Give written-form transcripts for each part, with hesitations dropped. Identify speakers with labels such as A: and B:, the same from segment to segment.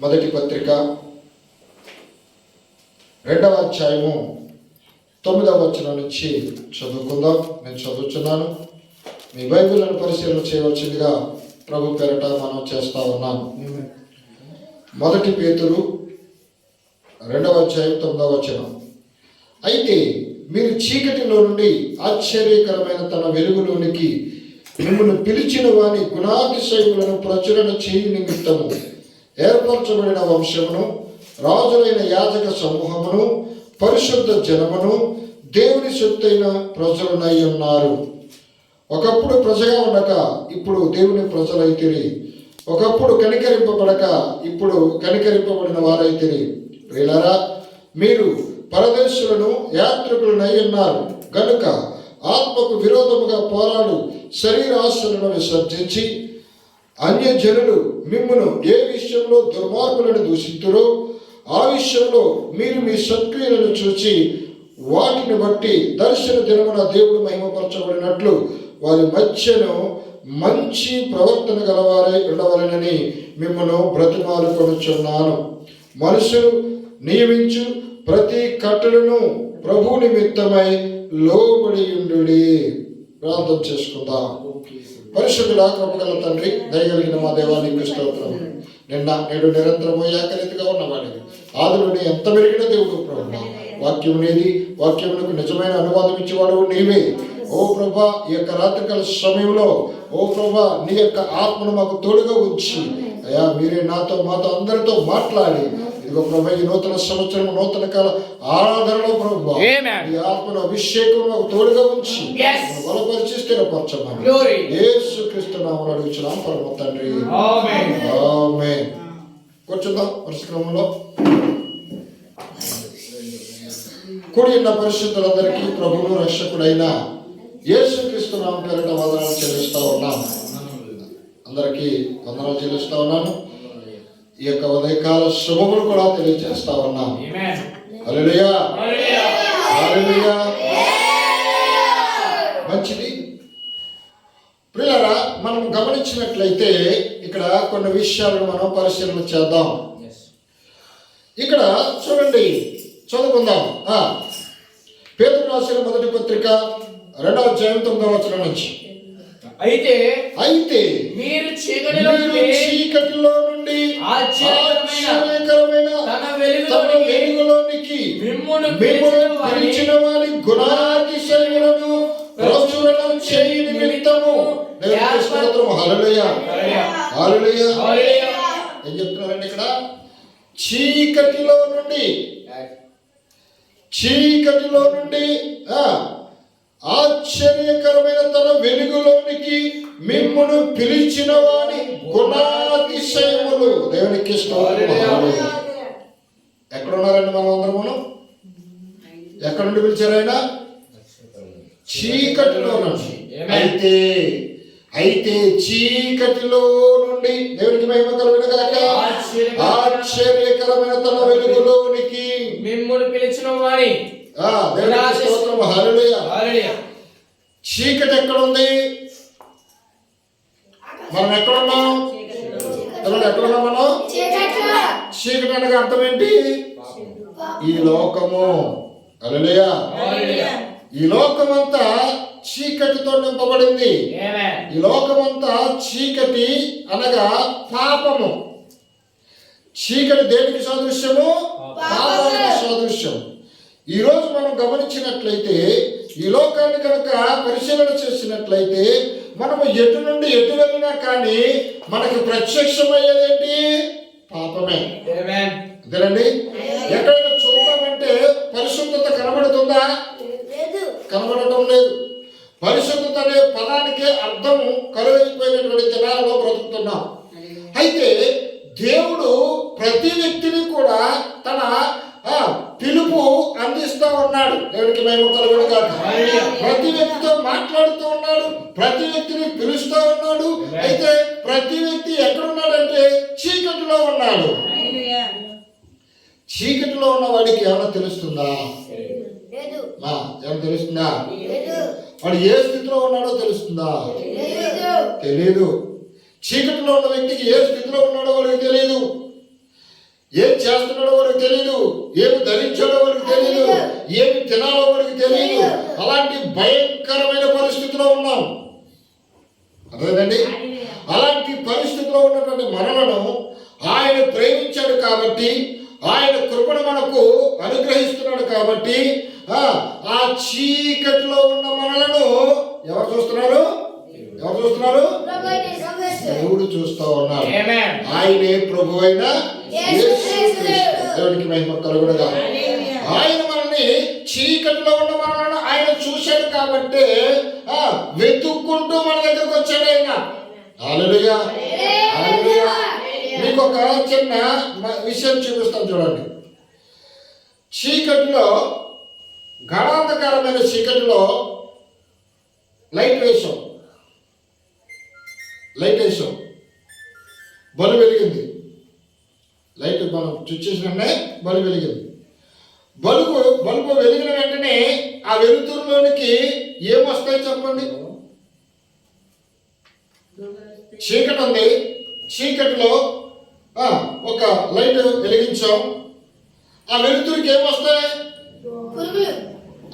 A: మొదటి పత్రిక 2వ అధ్యాయము 9వ వచనం నుంచి చదువుకుందాం. నేను చదువుతున్నాను. మీ బైబిల్లను పరిశీలన చేయవలసిందిగా ప్రభు పేరట మనం చేస్తా ఉన్నాను. మొదటి పేతురు 2వ అధ్యాయం 9వ వచనం. అయితే మీరు చీకటిలో నుండి ఆశ్చర్యకరమైన తన వెలుగులోనికి మిమ్మల్ని పిలిచిన వాని గుణాతిశయములను ప్రచురణ చేయు నిమిత్తము ఏర్పరచబడిన వంశమును, రాజులైన యాజక సమూహమును, పరిశుద్ధ జనమును, దేవుని సొత్తైన ప్రజలనై ఉన్నారు. ఒకప్పుడు ప్రజగా ఉండక ఇప్పుడు దేవుని ప్రజలైతిరి. ఒకప్పుడు కనికరింపబడక ఇప్పుడు కనికరింపబడిన వారైతిరి. ప్రియులారా, మీరు పరదేశులను యాత్రికులనై ఉన్నారు గనుక ఆత్మకు విరోధముగా పోరాడు శరీరాశలను విసర్జించి అన్యజనులు మిమ్మును ఏ విషయంలో దుర్మార్గులను దూషింతురో ఆ విషయంలో మీరు మీ సత్క్రియలను చూచి వాటిని బట్టి దర్శన దినమున దేవుడు మహిమపరచబడినట్లు వారి మధ్యను మంచి ప్రవర్తన గలవారై ఉండవలెనని మిమ్మను బ్రతిమాలుకొనుచున్నాను. మనుషులు నియమించు ప్రతి కట్టడను ప్రభు నిమిత్తమై లోబడి ఉండుడి. ప్రార్థన చేసుకుందాం. పరిశుద్ధుడా, కృపగల తండ్రి, దయగలిగిన మా దేవానికి స్తోత్రం. నిన్న నేడు నిరంతరము ఏకరీతిగా ఉన్నవాడిని, ఆదిలోనే ఎంత మెరిగిన దేవుడు ప్రభు. వాక్యం నీది, వాక్యమునకు నిజమైన అనువాదం ఇచ్చేవాడు నీవే. ఓ ప్రభా, ఈ యొక్క రాత్రికాల సమయంలో ఓ ప్రభా నీ యొక్క ఆత్మను మాకు తోడుగా ఉంచి అయ్యా మీరే నాతో మాతో అందరితో మాట్లాడి ఇదిగో ప్రభా ఈ నూతన సంవత్సరం నూతన కాల ఆరాధనలో ప్రభు ఈ ఆత్మను అభిషేకం మాకు తోడుగా ఉంచి బలపరిచి స్థిరపరచమని యేసుక్రీస్తు నామమున అడుగుచున్నాం పరమ తండ్రి. ఆమేన్. కూర్చుందాం. పరిశ్రమంలో కూడి ఉన్న పరిశుద్ధులందరికీ ప్రభువును రక్షకుడైన యేసుక్రీస్తు నామం పేరిట వందనాలు చెల్లిస్తా ఉన్నాను. అందరికీ వందనాలు చెల్లిస్తా ఉన్నాను. ఈ యొక్క ఉదయకాల శుభములు కూడా తెలియజేస్తా ఉన్నాను. హల్లెలూయా, హల్లెలూయా. మంచిది. ప్రియులారా, మనం గమనించినట్లయితే ఇక్కడ కొన్ని విషయాలను మనం పరిశీలన చేద్దాం. ఇక్కడ చూడండి, చదువుకుందాం. పేతురు రాసిన మొదటి పత్రిక 2వ అధ్యాయం 9వ వచనం నుంచి. అయితే మీరు చీకటిలో నుండి ఆశ్చర్యకరమైన తన వెలుగులోనికి మిమ్మును పిలిచిన వారి గుణాతిశయములను ప్రచురణ చేయు నిమిత్తము. హల్లెలూయా, హల్లెలూయా. ఏం చెప్తున్నారండి ఇక్కడ? చీకటిలో నుండి ఆశ్చర్యకరమైన తన వెలుగులోనికి మిమ్మును పిలిచిన వాని గుణాతిశయములు. దేవునికి స్తోత్రం. ఎక్కడున్నారండి మనం అందరమును? ఎక్కడి నుండి పిలిచారు ఆయన? చీకటిలో నుండి. అయితే చీకటిలో నుండి దేవునికి మహిమ కలుగును గాక. ఆశ్చర్యకరమైన తన వెలుగులోనికి
B: మిమ్మును పిలిచిన వాని.
A: దేవునికి స్తోత్రం. హల్లెలూయా. చీకటి ఎక్కడుంది? మనం ఎక్కడున్నాం? ఎక్కడున్నాం మనం? చీకటి అనగా అర్థం ఏంటి? ఈ లోకము. హల్లెలూయా. ఈ లోకమంతా చీకటితో నింపబడింది. ఈ లోకమంతా చీకటి అనగా పాపము. చీకటి దేనికి సాదృశ్యము? పాపానికి సాదృశ్యం. ఈరోజు మనం గమనించినట్లయితే ఈ లోకాన్ని కనుక పరిశీలన చేసినట్లయితే మనము ఎటు నుండి ఎటు వెళ్ళినా కానీ మనకి ప్రత్యక్షమయ్యేదేంటి? పాపమే. అదేనండి. ఎక్కడైనా చూద్దామంటే పరిశుద్ధత కనబడుతుందా? కనబడటం లేదు. పరిశుద్ధత అనే పదానికే అర్థము కరువైపోయినటువంటి దినాలలో బ్రతుకుతున్నాం. అయితే దేవుడు ప్రతి వ్యక్తిని కూడా తన పిలుపు అందిస్తూ ఉన్నాడు. దేవునికి మహిమ కలుగును గాక. ప్రతి వ్యక్తితో మాట్లాడుతూ ఉన్నాడు, ప్రతి వ్యక్తిని పిలుస్తూ ఉన్నాడు. అయితే ప్రతి వ్యక్తి ఎక్కడున్నాడంటే చీకటిలో ఉన్నాడు. చీకటిలో ఉన్న వాడికి ఏమైనా తెలుస్తుందా? ఏమైనా తెలుస్తుందా? వాడు ఏ స్థితిలో ఉన్నాడో తెలుస్తుందా? తెలియదు. చీకటిలో ఉన్న వ్యక్తికి ఏ స్థితిలో ఉన్నాడో వాడికి తెలియదు. ఏం చేస్తున్నాడో వాడికి తెలియదు, ఏమి ధరించాడో వాడికి తెలియదు, ఏమి తినాలో వాడికి తెలియదు. అలాంటి భయంకరమైన పరిస్థితిలో ఉన్నాం. అదేనండి, అలాంటి పరిస్థితిలో ఉన్నటువంటి మనలను ఆయన ప్రేమించాడు కాబట్టి, ఆయన కృపను మనకు అనుగ్రహిస్తున్నాడు కాబట్టి, ఆ చీకటిలో ఉన్న మనలను ఎవరు చూస్తున్నారు? ఎవరు చూస్తున్నారు? దేవుడు చూస్తూ ఉన్నాడు. ఆయనే ప్రభు అయిన దేవునికి మహిమ కలుగునుగా. ఆయన మనల్ని చీకటిలో ఉన్న మనలను ఆయన చూశాడు కాబట్టి వెతుక్కుంటూ మన దగ్గరకు వచ్చాడు ఆయన. హల్లెలూయా, హల్లెలూయా. మీకు ఒక చిన్న విషయం చూపిస్తాను చూడండి. చీకటిలో, గాఢాంధకారమైన చీకటిలో లైట్ వేసాం, బల్బు వెలిగింది. లైట్ మనం చూసేసిన బల్బు వెలిగింది. బల్బు వెలిగిన వెంటనే ఆ వెలుతురులోనికి ఏమొస్తాయి చెప్పండి? చీకటి ఉంది, చీకటిలో ఒక లైట్ వెలిగించాం, ఆ వెలుతురికి ఏమొస్తాయి?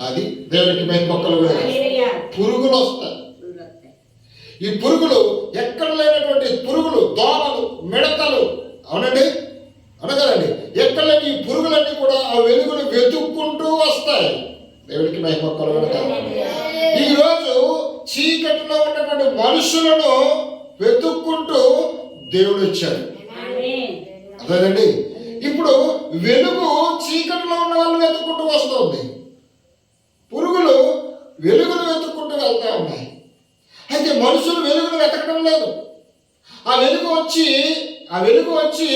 A: అది దేవునికి మొక్కలు పురుగులు వస్తాయి. ఈ పురుగులు ఎక్కడ లేనటువంటి పురుగులు, దోమలు, మిడతలు, అవునండి అనగలండి, ఎక్కడ లేని ఈ పురుగులన్నీ కూడా ఆ వెలుగును వెతుక్కుంటూ వస్తాయి. దేవునికి మొక్కలు. ఈరోజు చీకటిలో ఉన్నటువంటి మనుషులను వెతుక్కుంటూ దేవుడు వచ్చాడు. అదేనండి, ఇప్పుడు వెలుగు చీకటిలో ఉన్న వాళ్ళు వెతుక్కుంటూ వస్తుంది, పురుగులు వెలుగును వెతుక్కుంటూ వెళ్తా ఉన్నాయి. అయితే మనుషులు వెలుగును వెతకడం లేదు. ఆ వెలుగు వచ్చి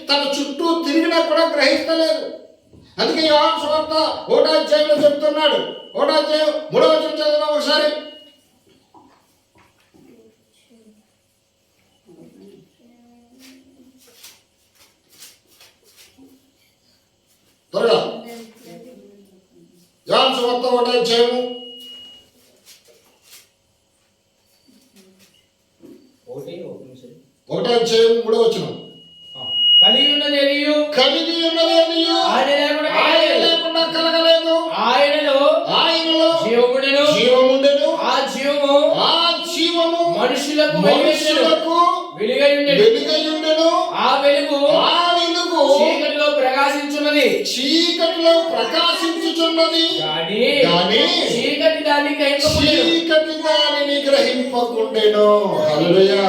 A: తన చుట్టూ తిరిగినా కూడా గ్రహిస్తలేదు. అందుకే యోహాను సువార్త 1వ అధ్యాయంలో చెప్తున్నాడు. 1వ అధ్యాయం 3వ వచనం చదువుదాం ఒకసారి. త్వరగా యోహాను సువార్త 1వ అధ్యాయం 1వ అధ్యాయం 3వ వచనం.
B: కలిగి ఉన్నదేనియు
A: ఆయన లేకుండా కలగలేదు. ఆయనలో జీవముండెను. ఆ జీవము మనుషులకు వెలుగై ఉండెను. ఆ వెలుగు
B: చీకటిలో
A: ప్రకాశించుచున్నది గాని చీకటి దానిని గ్రహింపకుండెను. హల్లెలూయా,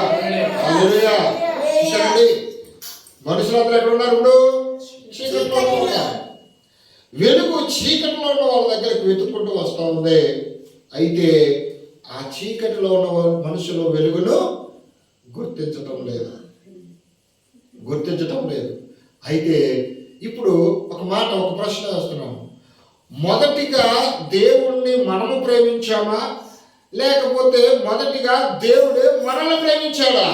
A: హల్లెలూయా. చూడండి, మనుషులందరూ ఎక్కడ ఉన్నారు? ఇప్పుడు చీకటిలో ఉన్నారు. వెలుగు చీకటిలో ఉన్న వాళ్ళ దగ్గరకు వెతుక్కుంటూ వస్తూ ఉంది. అయితే ఆ చీకటిలో ఉన్న మనుషులు వెలుగును గుర్తించటం లేదు. అయితే ఇప్పుడు ఒక ప్రశ్న వేస్తున్నాము. మొదటిగా దేవుణ్ణి మనము ప్రేమించామా, లేకపోతే మొదటిగా దేవుడే మనల్ని ప్రేమించాడా?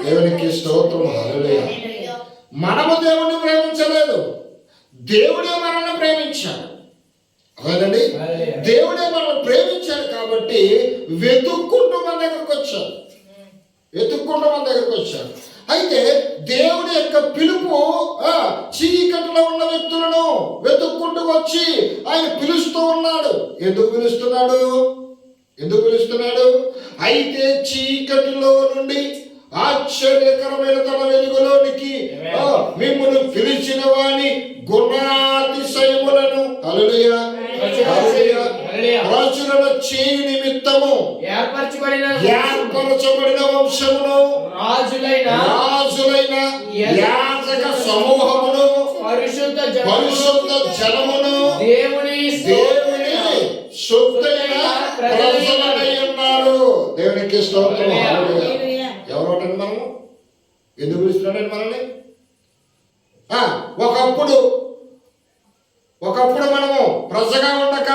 A: దేవునికి స్తోత్రం, హల్లెలూయా. మనము దేవుణ్ణి ప్రేమించలేదు, దేవుడే మనల్ని ప్రేమించాడు. అదేనండి, దేవుడే మనల్ని ప్రేమించాడు కాబట్టి వెతుక్కుంటూ మన దగ్గరకు వచ్చాడు. అయితే దేవుడి యొక్క పిలుపు చీకటిలో ఉన్న వ్యక్తులను వెతుక్కుంటూ వచ్చి ఆయన పిలుస్తూ ఉన్నాడు. ఎందుకు పిలుస్తున్నాడు? అయితే చీకటిలో నుండి ఆశ్చర్యకరమైన తన వెలుగులోనికి మిమ్మల్ని పిలిచిన వాని గుణాతిశయములను హల్లెలూయా రాజుల చేయి నిమిత్తము ఏర్పరచబడిన వంశమును రాజులైన యాజక సమూహమును పరిశుద్ధ జనమును దేవుని శుద్ధమైన ప్రజలై ఉన్నారు. దేవునికి స్తోత్రం, హల్లెలూయా. ఎవరోటండి మనము? ఎందుకు పిలుస్తున్నాడండి మనల్ని? ఒకప్పుడు మనము ప్రజగా ఉండక,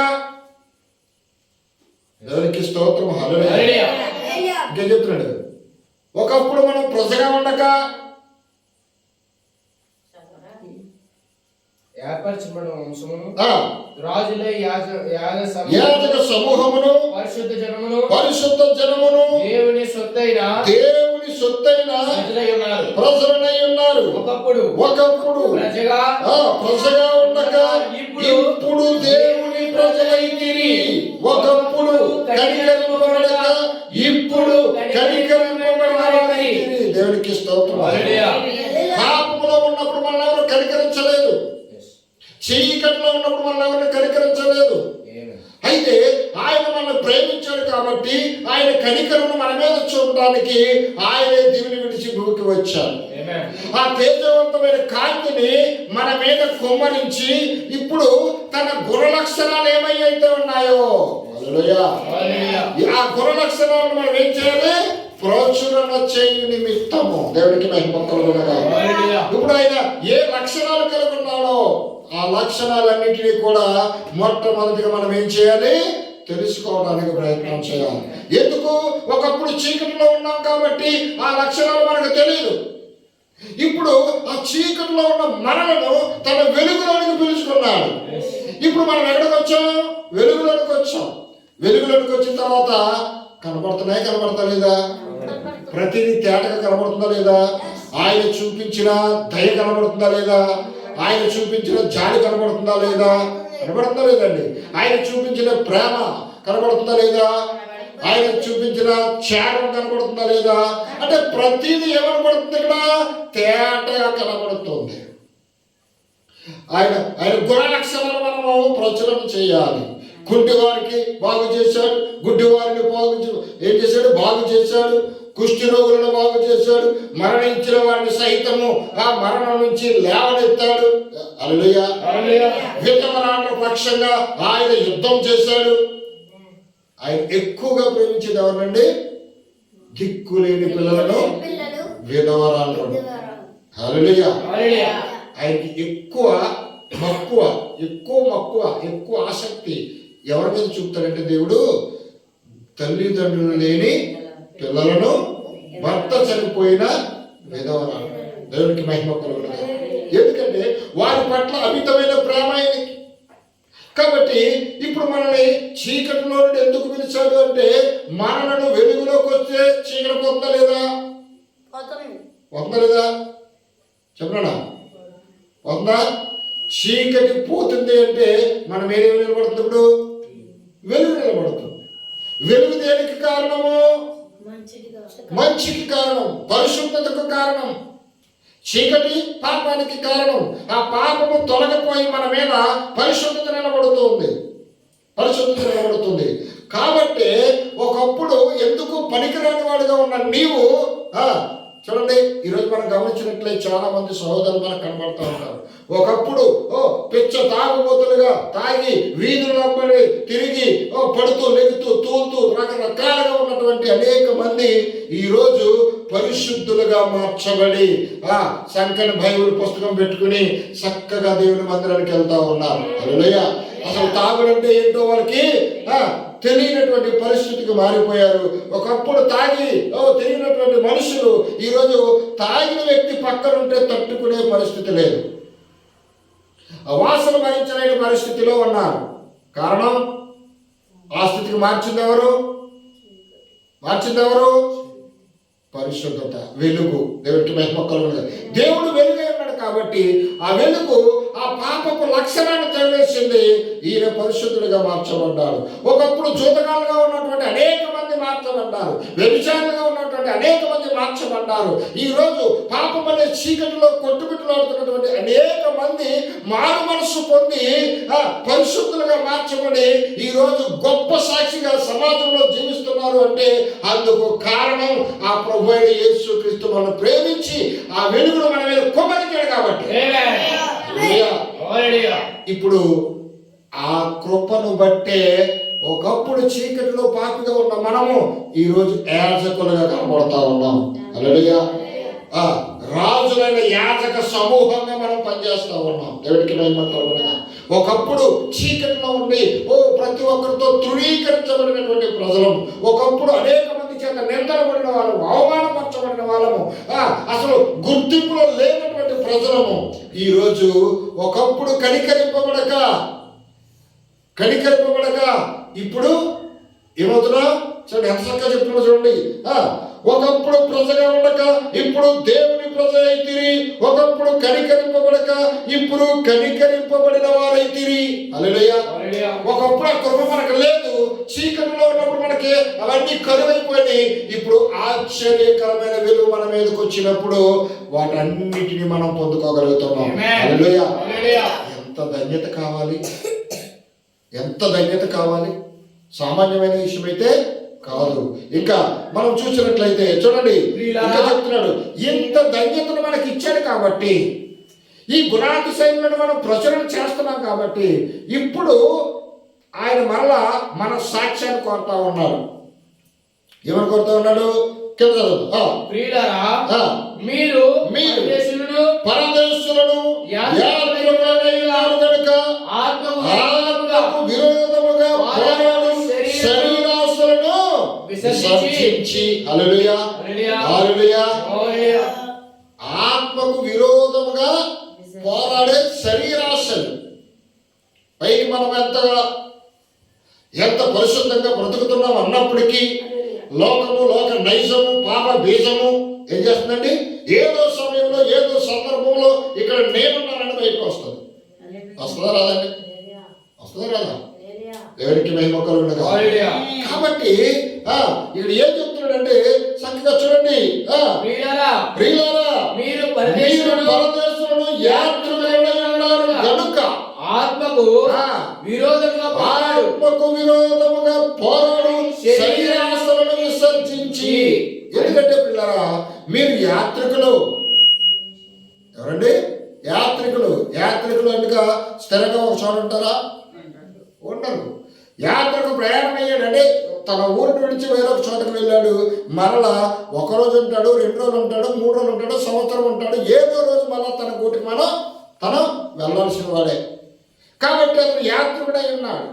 A: దేవునికి స్తోత్రం, హల్లెలూయా. ఇంకేం చెప్తున్నాడు? ఒకప్పుడు మనం ప్రజగా ఉండక
B: ఏర్పరచబడిన వంశమును
A: రాజులై యాజక సమూహమును పరిశుద్ధ జనమును దేవుని సొత్తైన ప్రజలనై ఉన్నారు. ఒకప్పుడు ప్రజగా ఉండగా ఇప్పుడు దేవుని ప్రజలైతిరి. ఒకప్పుడు కనికరింపబడక ఇప్పుడు కనికరింపబడైతిరి. దేవునికి స్తోత్రం. పాపములో ఉన్నప్పుడు మనల్ని ఎవరు కనికరించలేదు. చీకటిలో ఉన్నప్పుడు మనల్ని ఎవరిని కనికరించలేదు. అయితే ఆయన మనల్ని ప్రేమించాడు కాబట్టి ఆయన కనికరము మన మీద చూడడానికి ఆయనే దివిని విడిచి భూమికి వచ్చాడు. ఆ తేజవంతమైన కాంతిని మన మీద కుమ్మరించి ఇప్పుడు తన గుణ లక్షణాలు ఏమైతే ఉన్నాయో ఆ గుణ లక్షణాలను మనం ఏం చేయాలి? ప్రోచురణ చేయు నిమిత్తము. దేవుడికి మహిమ కలుగునుగా. ఇప్పుడు ఆయన ఏ లక్షణాలు కలిగి ఉన్నాడో ఆ లక్షణాలన్నింటినీ కూడా మొట్టమొదటిగా మనం ఏం చేయాలి? తెలుసుకోవడానికి ప్రయత్నం చేయాలి. ఎందుకు? ఒకప్పుడు చీకటిలో ఉన్నాం కాబట్టి ఆ లక్షణాలు మనకు తెలియదు. ఇప్పుడు ఆ చీకటిలో ఉన్న మనలను తన వెలుగులోనికి పిలుచుకున్నాడు. ఇప్పుడు మనం ఎక్కడికి వచ్చాం? వెలుగులోనికి వచ్చాం. వెలుగులోనికి వచ్చిన తర్వాత కనబడతా లేదా? ప్రతిదీ తేటగా కనబడుతుందా లేదా? ఆయన చూపించిన దయ కనబడుతుందా లేదా? ఆయన చూపించిన జాలి కనబడుతుందా లేదా? కనబడుతుందా లేదండి? ఆయన చూపించిన ప్రేమ కనబడుతుందా లేదా? ఆయన చూపించిన త్యాగం కనబడుతుందా లేదా? అంటే ప్రతిదీ ఏమనబడుతుంది? ఇక్కడ తేటగా కనబడుతుంది. ఆయన గుణ లక్షణాలు మనము ప్రచురణ చేయాలి. కుంటి వారికి బాగు చేశాడు, గుడ్డి వారిని ఏం చేశాడు? బాగు చేశాడు. కుష్టి రోగులను బాగు చేశాడు. మరణించిన వారిని సైతము ఆ మరణం నుంచి లేవనెత్తాడు. హల్లెలూయా. విధవరాండ్ర పక్షంగా ఆయన యుద్ధం చేశాడు. ఆయన ఎక్కువగా ప్రేమించేది ఎవరండి? దిక్కులేని పిల్లలను, విధవరాండ్రులను. హల్లెలూయా. ఆయనకి ఎక్కువ మక్కువ ఆసక్తి ఎవరి మీద చూపుతాడంటే దేవుడు తల్లిదండ్రులు లేని పిల్లలను, భర్త చనిపోయిన విధవరాలు. దేవునికి మహిమ కలుగునుగా. ఎందుకంటే వారి పట్ల అమితమైన ప్రేమ ఆయనకి. కాబట్టి ఇప్పుడు మనల్ని చీకటిలో నుండి ఎందుకు పిలిచాడు అంటే మనలను వెలుగులోకి వస్తే చీకటి పోతుందా లేదా? చెప్పనా? పోతుందా? చీకటి పోతుంది అంటే మనం ఏదేమి నిలబడుతుంది? ఇప్పుడు వెలుగు నిలబడుతుంది. వెలుగు దేనికి కారణము? మంచికి కారణం, పరిశుద్ధతకు కారణం. చీకటి పాపానికి కారణం. ఆ పాపము తొలగిపోయి మన మీద పరిశుద్ధత నిలబడుతుంది. కాబట్టి ఒకప్పుడు ఎందుకు పనికిరాని వాడిగా ఉన్న నీవు చూడండి, ఈరోజు మనం గమనించినట్లయితే చాలా మంది సహోదరులు మనకు కనబడుతూ ఉంటారు. ఒకప్పుడు పిచ్చ తాగుబోతులుగా తాగి వీధులు తిరిగి పడుతూ లెగుతూ తూలుతూ రకరకాలుగా ఉన్నటువంటి అనేక మంది ఈరోజు పరిశుద్ధులుగా మార్చబడి సంకన బైబిల్ పుస్తకం పెట్టుకుని చక్కగా దేవుని మందిరానికి వెళ్తా ఉన్నారు. హల్లెలూయా. అసలు తాగుడంటే ఏంటో వాళ్ళకి తెలియనటువంటి పరిస్థితికి మారిపోయారు. ఒకప్పుడు తాగి తెలియనటువంటి మనుషులు ఈరోజు తాగిన వ్యక్తి పక్కనుంటే తట్టుకునే పరిస్థితి లేదు. వాసన భరించలేని పరిస్థితిలో ఉన్నారు. కారణం, ఆ స్థితికి మార్చింది ఎవరు? పరిశుద్ధత, వెలుగు. దేవుడికి మహిమ కలుగునుగా. దేవుడు వెలుగే ఉన్నాడు కాబట్టి ఆ వెలుగు ఆ పాపపు లక్షణాన్ని తెలివేసింది. ఈయన పరిశుద్ధుడిగా మార్చబడ్డాడు. ఒకప్పుడు జూతగాలుగా ఉన్నటువంటి అనేక మంది మార్చబడ్డారు. వ్యభిచారులుగా ఉన్నటువంటి అనేక మంది మార్చబడ్డారు. ఈరోజు పాపం అనే చీకటిలో కొట్టుబిట్టులాడుతున్నటువంటి అనేక మంది మారు మనసు పొంది పరిశుద్ధులుగా మార్చబడి ఈరోజు గొప్ప సాక్షిగా సమాజంలో జీవిస్తున్నారు. అంటే అందుకు కారణం ఆ ప్రభు యేసు క్రీస్తు మనల్ని ప్రేమించి ఆ వెలుగును మన మీద కుమ్మరించాడు కాబట్టి. ఇప్పుడు ఆ కృపను బట్టే ఒకప్పుడు చీకటిలో పాపిగా ఉన్న మనము ఈరోజు యాజకులుగా కనబడతా ఉన్నాం. హల్లెలూయా. రాజులైన యాజక సమూహంగా మనం పనిచేస్తా ఉన్నాం. దేవుడికి మహిమ కలుగునుగా. ఒకప్పుడు చీకటిలో ఉండి ప్రతి ఒక్కరితో తృణీకరించబడినటువంటి ప్రజలం, ఒకప్పుడు అనేక మంది చేత నిందలబడిన వాళ్ళము, అవమానపరచబడిన వాళ్ళము, అసలు గుర్తింపులో లేనటువంటి ప్రజలము ఈరోజు ఒకప్పుడు కనికరింపబడక ఇప్పుడు ఏమవుతున్నా చూడండి, ఎంత చక్కగా చెప్తున్నా చూడండి. ఒకప్పుడు ప్రజగా ఉండక ఇప్పుడు దేవుని ప్రజ అయితిరి, ఒకప్పుడు కనికరింపబడక ఇప్పుడు కనికరింపబడిన వారైతిరి. హల్లెలూయా. ఒకప్పుడు ఆ కృప మనకు లేదు, చీకటిలో ఉన్నప్పుడు మనకి అవన్నీ కరువైపోయి ఇప్పుడు ఆశ్చర్యకరమైన వెలుగు మన మీదకి వచ్చినప్పుడు వాటన్నిటిని మనం పొందుకోగలుగుతున్నాం. హల్లెలూయా. ఎంత ధన్యత కావాలి, ఎంత ధన్యత కావాలి, సామాన్యమైన విషయం అయితే కాదు. ఇంకా మనం చూసినట్లయితే చూడండి, ఇంకా చెప్తున్నాడు ఇంత ధన్యతను మనకి ఇచ్చాడు కాబట్టి, ఈ గుణాతిశయములను మనం ప్రచురణ చేస్తున్నాం కాబట్టి ఇప్పుడు ఆయన మరలా మన సాక్ష్యాన్ని కోరుతా ఉన్నాడు. ఏమని కోరుతా ఉన్నాడు? కింద
B: ప్రియులారా, మీరు
A: పరదేశులను యాత్రికులైనారు గనుక ఆత్మకు విరోధముగా పోరాడు శరీరాశలను విసర్జించి. హల్లెలూయా, హల్లెలూయా. ఆత్మకు విరోధముగా పోరాడే శరీరాశలు. పైకి మనం ఎంత పరిశుద్ధంగా బ్రతుకుతున్నాం అన్నప్పటికీ లోకము, లోక నైజము, పాప బీజము ఏం చేస్తుందండి? ఏదో సమయంలో ఏదో సందర్భంలో ఇక్కడ నేనున్నానని బయటకు వస్తుంది. వస్తుందా రాదండి? వస్తుందా రాదా? దేవునికి మహిమ కలుగును. కాబట్టి ఇక్కడ ఏం చెప్తున్నాడంటే చక్కగా చూడండి, ప్రియులారా మీరు పరదేశులను యాత్రికులై ఉన్నారు గనుక ఆత్మకు విరోధముగా పోరాడు శరీరాశలను విసర్జించి. ఎందుకంటే పిల్లరా మీరు యాత్రికులు. ఎవరండి? యాత్రికులు. యాత్రికులు అనగా స్థిరంగా ఒక చోట ఉంటారా? ఉండరు. యాత్రకు ప్రయాణం అయ్యాడంటే తన ఊరిని విడిచి వేరొక చోటకు వెళ్ళాడు. మరలా ఒకరోజు ఉంటాడు, 2 రోజులు ఉంటాడు, 3 రోజులు ఉంటాడు, సంవత్సరం ఉంటాడు. ఏదో రోజు మళ్ళా తన గూటికి తను వెళ్ళాల్సిన వాడే. కాబట్టి అతను యాత్రికుడై ఉన్నాడు.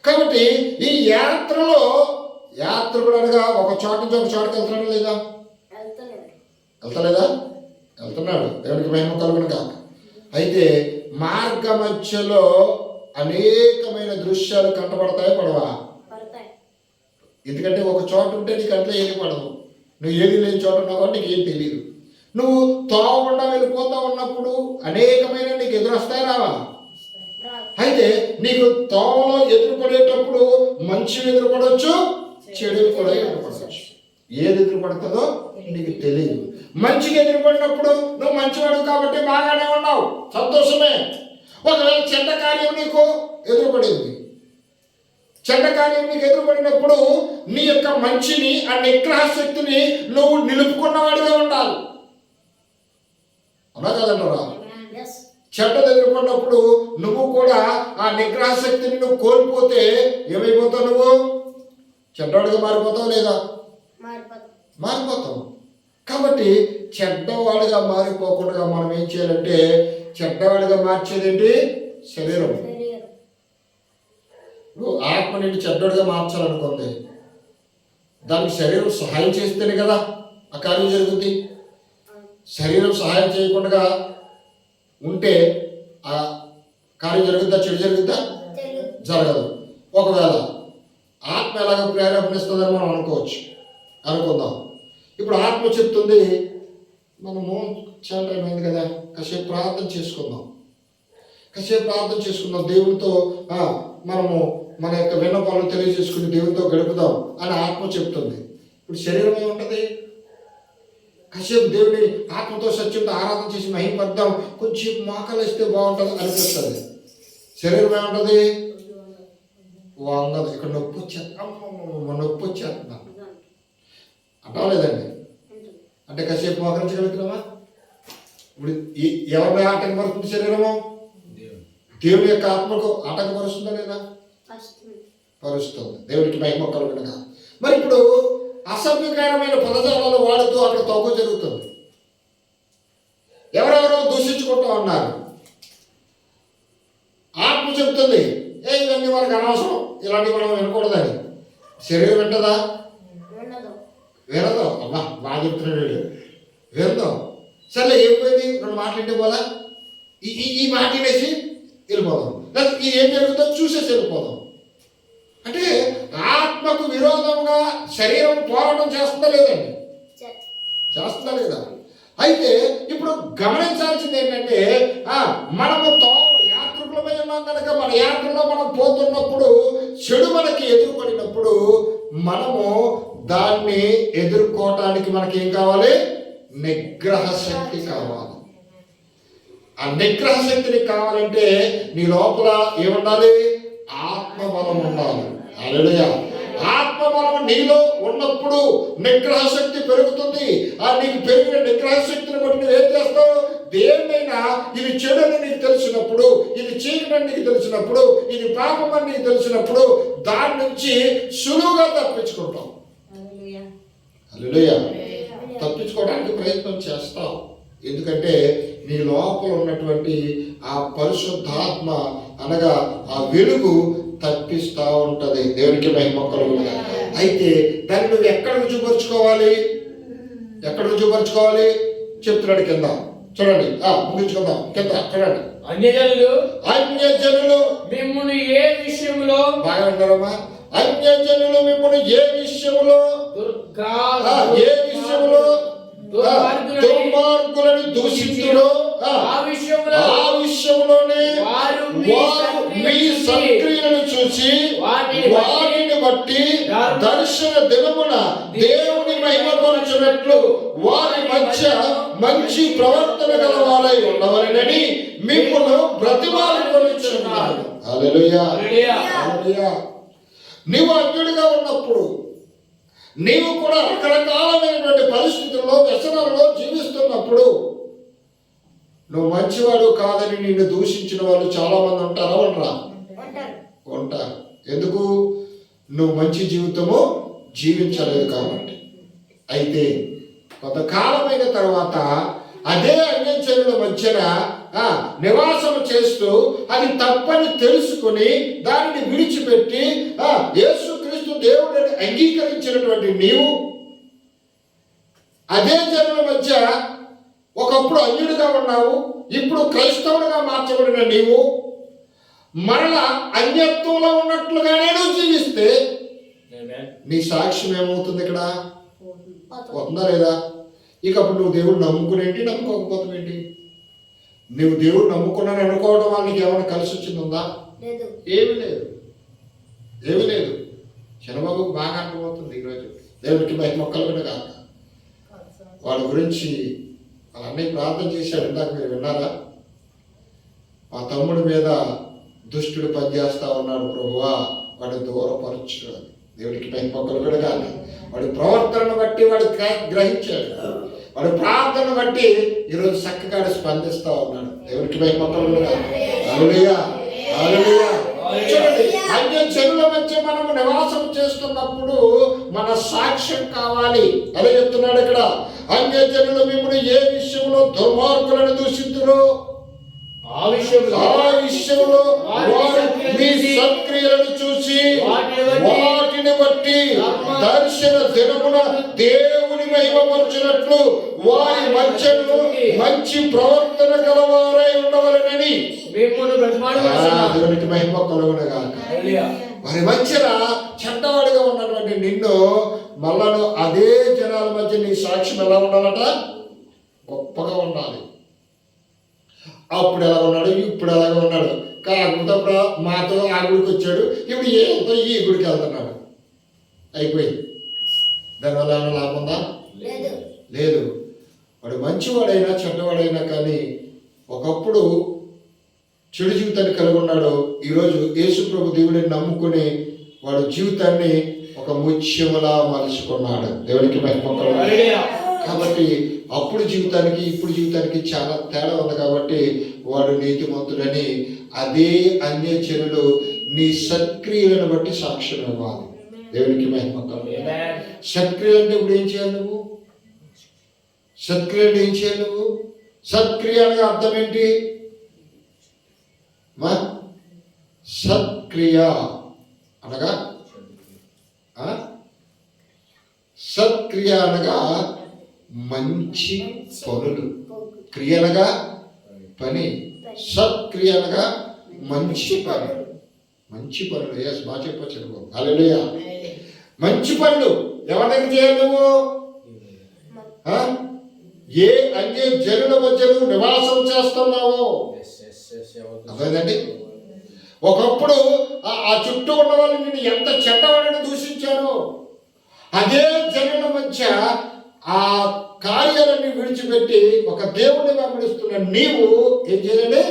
A: కాబట్టి ఈ యాత్రలో యాత్రికుడు అనగా ఒక చోట నుంచి ఒక చోటకి వెళ్తున్నాడు లేదా? వెళ్తలేదా? వెళ్తున్నాడు. దేవునికి మహిమ కలుగును కాక. అయితే మార్గ మధ్యలో అనేకమైన దృశ్యాలు కంటపడతాయి, పడవా? ఎందుకంటే ఒక చోట ఉంటే నీకు అట్లా ఏది పడదు. నువ్వు ఏది లేని చోట ఉన్నావు కాబట్టి నీకు ఏం తెలియదు. నువ్వు తోవకుండా వెళ్ళిపోతా ఉన్నప్పుడు అనేకమైన నీకు ఎదురొస్తాయి, రావా? అయితే నీకు తోవలో ఎదురుపడేటప్పుడు మంచి ఎదురుపడవచ్చు, చెడు కూడా ఎదురుపడవచ్చు. ఏది ఎదురుపడుతుందో నీకు తెలియదు. మంచిగా ఎదురుపడినప్పుడు నువ్వు మంచివాడు కాబట్టి బాగానే ఉన్నావు, సంతోషమే. ఒకవేళ చెడ్డ కార్యం నీకు ఎదురుపడింది, చెడ్డ కార్యం నీకు ఎదురుపడినప్పుడు నీ యొక్క మంచిని, ఆ నిగ్రహ శక్తిని నువ్వు నిలుపుకున్నవాడిగా ఉండాలి. అలా కదంటారా? చెడ్డలు ఎదుర్కొన్నప్పుడు నువ్వు కూడా ఆ నిగ్రహ శక్తిని నువ్వు కోల్పోతే ఏమైపోతావు? నువ్వు చెడ్డవాడిగా మారిపోతావు లేదా? మారిపోతావు. కాబట్టి చెడ్డవాడిగా మారిపోకుండా మనం ఏం చేయాలంటే, చెడ్డవాడిగా మార్చేదేంటి? శరీరం. నువ్వు ఆత్మ నుండి చెడ్డవాడిగా మార్చాలనుకుంది, దానికి శరీరం సహాయం చేస్తేనే కదా ఆ కార్యం జరుగుద్ది. శరీరం సహాయం చేయకుండా ఉంటే ఆ కార్యం జరుగుద్దా? చెడు జరుగుద్దా? జరగదు. ఒకవేళ ఆత్మ ఎలాగ ప్రేరేపణిస్తుందని మనం అనుకుందాం. ఇప్పుడు ఆత్మ చెప్తుంది, మనము చాలా టైం అయింది కదా, కాసేపు ప్రార్థన చేసుకుందాం, దేవునితో మనము మన యొక్క విన్నపాలను తెలియజేసుకుని దేవునితో గడుపుదాం అని ఆత్మ చెప్తుంది. ఇప్పుడు శరీరం ఏముంటుంది? కాసేపు దేవుని ఆత్మతో సత్యంతో ఆరాధన చేసి మహిమపడదాం, కొంచెం మోకాలు వేస్తే బాగుంటుంది అనిపిస్తుంది. శరీరం ఏముంటుంది? వంగదు. ఇక్కడ నొప్పి వచ్చేస్తున్నా అంటలేదండి. అంటే కాసేపు మోకరించగలుగుతున్నామా? ఇప్పుడు ఎవరిని ఆటంకపరుస్తుంది శరీరము? దేవుని యొక్క ఆత్మకు ఆటంకపరుస్తుందా లేదా? పరుస్తుంది. దేవునికి మహిమ కలుగునుగా. మరి ఇప్పుడు అసభ్యకరమైన పదజాలాలు వాడుతూ అక్కడ తగ్గు జరుగుతుంది. ఎవరెవరో దూషించుకుంటూ ఉన్నారు. ఆత్మ చెబుతుంది, ఇవన్నీ మనకు అనవసరం, ఇలాంటివి మనం వినకూడదని. శరీరం వింటదా? వినదు. అబ్బా బాగా చెప్తున్నాడు, వినదు. సరే ఏమైపోయింది, 2 మాటలు పోలా, ఈ మాట వేసి వెళ్ళిపోదాం, లేదా ఇది ఏం జరుగుతుందో చూసేసి వెళ్ళిపోదాం. అంటే ఆత్మకు విరోధంగా శరీరం పోరాటం చేస్తుందా లేదండి? చేస్తుందా లేదా? అయితే ఇప్పుడు గమనించాల్సింది ఏంటంటే మనము యాత్రికులమై ఉన్నాం కనుక మన యాత్రలో మనం పోతున్నప్పుడు చెడు మనకి ఎదుర్కొన్నప్పుడు మనము దాన్ని ఎదుర్కోవటానికి మనకి ఏం కావాలి? నిగ్రహ శక్తి కావాలి. ఆ నిగ్రహ శక్తిని కావాలంటే నీ లోపల ఏముండాలి? ఆత్మబలం ఉండాలి. హల్లెలూయా. ఆత్మబలం నీలో ఉన్నప్పుడు నిగ్రహ శక్తి పెరుగుతుంది. ఆ నీకు పెరిగిన నిగ్రహ శక్తిని బట్టి నువ్వు ఏం చేస్తావు? దేన్నైనా ఇది చెడు అని నీకు తెలిసినప్పుడు, ఇది చీకటి అని నీకు తెలిసినప్పుడు, ఇది పాపం అని నీకు తెలిసినప్పుడు దాని నుంచి సులువుగా తప్పించుకుంటాం. హల్లెలూయా. తప్పించుకోవడానికి ప్రయత్నం చేస్తావు. ఎందుకంటే నీ లోపల ఉన్నటువంటి ఆ పరిశుద్ధాత్మ అనగా ఆ వెలుగు తప్పిస్తూ ఉంటది. దేవునికి మహిమ కలుగును. అయితే దాన్ని నువ్వు ఎక్కడ రుజుపరుచుకోవాలి? ఎక్కడ రుజుపరుచుకోవాలి చెప్తున్నాడు కింద. చూడండి, ముగించుకుందాం. కింద చూడండి. అన్యజనులు
B: మిమ్మును ఏ విషయంలో,
A: బాగా విన్నారమ్మా, అన్యజనులు మిమ్మును ఏ విషయంలో దుర్మార్గులను దూషించురో ఆ విషయంలోనే వారు మీ సత్క్రియలను చూసి వాటిని బట్టి దర్శన దినమున దేవుని మహిమపరచునట్లు వారి మధ్య మంచి ప్రవర్తన గలవారై ఉండవలెనని మిమ్మును బ్రతిమాలుకొనుచున్నాను. హల్లెలూయా. హల్లెలూయా. నీవు అన్యుడిగా ఉన్నప్పుడు, నీవు కూడా రకరకాలమైనటువంటి పరిస్థితుల్లో వ్యసనాలలో జీవిస్తున్నప్పుడు, నువ్వు మంచివాడు కాదని నిన్ను దూషించిన వాళ్ళు చాలా మంది ఉంటారా? ఉండరా? ఉంటారు. ఎందుకు? నువ్వు మంచి జీవితము జీవించలేదు కాబట్టి. అయితే కొంతకాలమైన తర్వాత అదే అన్యజనుల మధ్యన నివాసం చేస్తూ అది తప్పని తెలుసుకుని దానిని విడిచిపెట్టి యేసుక్రీస్తు దేవుడిని అంగీకరించినటువంటి నీవు అదే జనుల మధ్య ఒకప్పుడు అన్యుడిగా ఉన్నావు, ఇప్పుడు క్రైస్తవుడిగా మార్చబడిన నీవు మరలా అన్యత్వంలో ఉన్నట్లుగానే నువ్వు జీవిస్తే నీ సాక్ష్యం ఏమవుతుంది? ఇక్కడ ఉందా లేదా? ఇక అప్పుడు నువ్వు దేవుడు నమ్ముకునేంటి, నమ్ముకోకపోతావేంటి? నువ్వు దేవుడు నమ్ముకున్నాను అనుకోవడం వాళ్ళకి ఏమైనా కలిసి వచ్చిందా? ఏమీ లేదు, ఏమీ లేదు. చంద్రబాబుకు బాగా అర్థమవుతుంది ఈరోజు. దేవుడికి మహిమ కలుగును గాక. వాడి గురించి వాళ్ళన్నీ ప్రార్థన చేశాడు. ఇందాక మీరు విన్నారా? ఆ తమ్ముడి మీద దుష్టుడు పనిచేస్తా ఉన్నాడు, ప్రభువా వాడు దూరపరచు. దేవుడికి మహిమ కలుగును గాక. వాడి ప్రవర్తనను బట్టి వాడు గ్రహించాడు. వాడి ప్రార్థన బట్టి ఈరోజు చక్కగా స్పందిస్తా ఉన్నాడు. దేవుడికి మహిమ కలుగును గాక. హల్లెలూయా. హల్లెలూయా. చూడండి, అన్యజనుల మధ్య మనము నివాసం చేస్తున్నప్పుడు మన సాక్ష్యం కావాలి. అదే చెప్తున్నాడు ఇక్కడ. అన్యజనులు మిమ్మల్ని ఏ విషయంలో దుర్మార్గులను దూషించురో ఆ విషయంలో వారు మీ సత్క్రియలను చూసి వాటిని బట్టి దర్శన దినమున దేవుని మహిమపరచునట్లు వారి మధ్యలో మంచి ప్రవర్తన గలవారై ఉండవలెనని దేవునికి మహిమ కలుగును గాక. వారి మధ్యన చెడ్డవాడిగా ఉన్నటువంటి నిన్ను మళ్ళను అదే జనాల మధ్య నీ సాక్ష్యం ఎలా ఉండాలట? గొప్పగా ఉండాలి. అప్పుడు ఎలా ఉన్నాడు, ఇప్పుడు ఎలాగ ఉన్నాడు. కాకపోతే మాతో ఆ గుడికి వచ్చాడు, ఇప్పుడు ఏదో ఈ గుడికి వెళ్తున్నాడు. అయిపోయింది. దానివల్ల ఏమైనా లాభం ఉందా? లేదు. వాడు మంచివాడైనా చెడ్డవాడైనా కానీ ఒకప్పుడు చెడు జీవితాన్ని కలిగి ఉన్నాడు. ఈరోజు యేసు ప్రభు దేవుడిని నమ్ముకుని వాడు జీవితాన్ని ఒక ముత్యములా మలుచుకున్నాడు. దేవునికి మహిమ కలుగును. కాబట్టి అప్పుడు జీవితానికి ఇప్పుడు జీవితానికి చాలా తేడా ఉంది. కాబట్టి వాడు నీతిమంతుడని అదే అన్యజనులు నీ సత్క్రియలను బట్టి సాక్ష్యం ఇవ్వాలి. దేవునికి మహిమ కలుగును. సత్క్రియలు అంటే ఇప్పుడు ఏం చేయాలి నువ్వు? సత్క్రియలు ఏం చేయాలి నువ్వు? సత్క్రియ అనగా అర్థం ఏంటి? సత్క్రియ అనగా సత్క్రియ అనగా మంచి పనులు. క్రియ అనగా పని, సత్క్రియ అనగా మంచి పని. మంచి పనులు. ఎస్, బాగా చెప్పచ్చు. హల్లెలూయా. మంచి పనులు ఎవరి దగ్గర చేయాలి నువ్వు? ఏ అన్య జనుల మధ్యలో నివాసం చేస్తున్నావో. అదేనండి, ఒకప్పుడు ఆ చుట్టూ ఉన్న వాళ్ళు నిన్ను ఎంత చెడ్డవాడిని దూషించారో, అదే జనుల మధ్య ఆ కార్యాలన్నీ విడిచిపెట్టి ఒక దేవుడిని వెంబడిస్తున్న నీవు ఏం చేయాలి?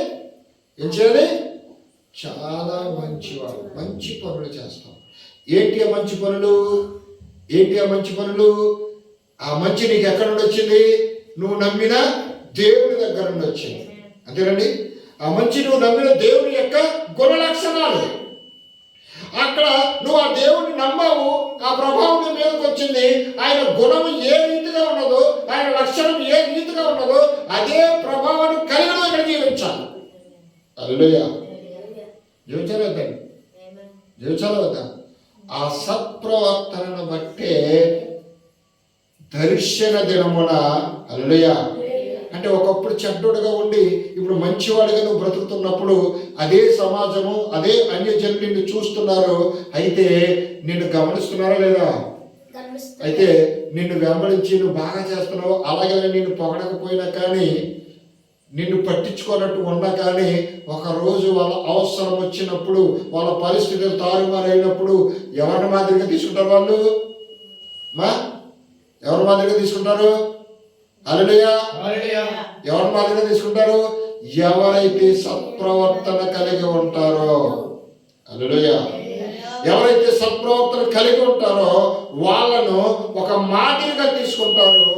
A: చాలా మంచివాడు, మంచి పనులు చేస్తావు. ఏంటి ఆ మంచి పనులు? ఆ మంచి నీకు ఎక్కడి నుండి వచ్చింది? నువ్వు నమ్మిన దేవుని దగ్గర నుండి వచ్చింది. అంతేనండి, ఆ మంచి నువ్వు నమ్మిన దేవుని యొక్క గుణ లక్షణాలు. అక్కడ నువ్వు ఆ దేవుడిని నమ్మావు, ఆ ప్రభావం నీ మీదకి వచ్చింది. ఆయన గుణం ఏ రీతిగా ఉన్నదో, ఆయన లక్షణం ఏ రీతిగా ఉన్నదో అదే ప్రభావాన్ని కలిగి ఇక్కడ జీవించాలి. హల్లెలూయా. జీవించాలి వద్దా? ఆ సత్ప్రవర్తనను బట్టే దర్శన దినమున, హల్లెలూయా, అంటే ఒకప్పుడు చెడ్డోడుగా ఉండి ఇప్పుడు మంచివాడిగా నువ్వు బ్రతుకుతున్నప్పుడు అదే సమాజము, అదే అన్యజనులు నిన్ను చూస్తున్నారు. అయితే నిన్ను గమనిస్తున్నారా లేదా? అయితే నిన్ను వెంబడించి నువ్వు బాగా చేస్తున్నావు, అలాగే నిన్ను పొగడకపోయినా కానీ, నిన్ను పట్టించుకోనట్టు ఉన్నా కానీ, ఒకరోజు వాళ్ళ అవసరం వచ్చినప్పుడు, వాళ్ళ పరిస్థితులు తారుమారైనప్పుడు ఎవరి మాదిరిగా తీసుకుంటారు వాళ్ళు? ఎవరి మాదిరిగా తీసుకుంటారు? హల్లెలూయా. ఎవరి మాదిరిగా తీసుకుంటారు? ఎవరైతే సత్ప్రవర్తన కలిగి ఉంటారో. హల్లెలూయా. ఎవరైతే సత్ప్రవర్తన కలిగి ఉంటారో వాళ్ళను ఒక మాదిరిగా తీసుకుంటారు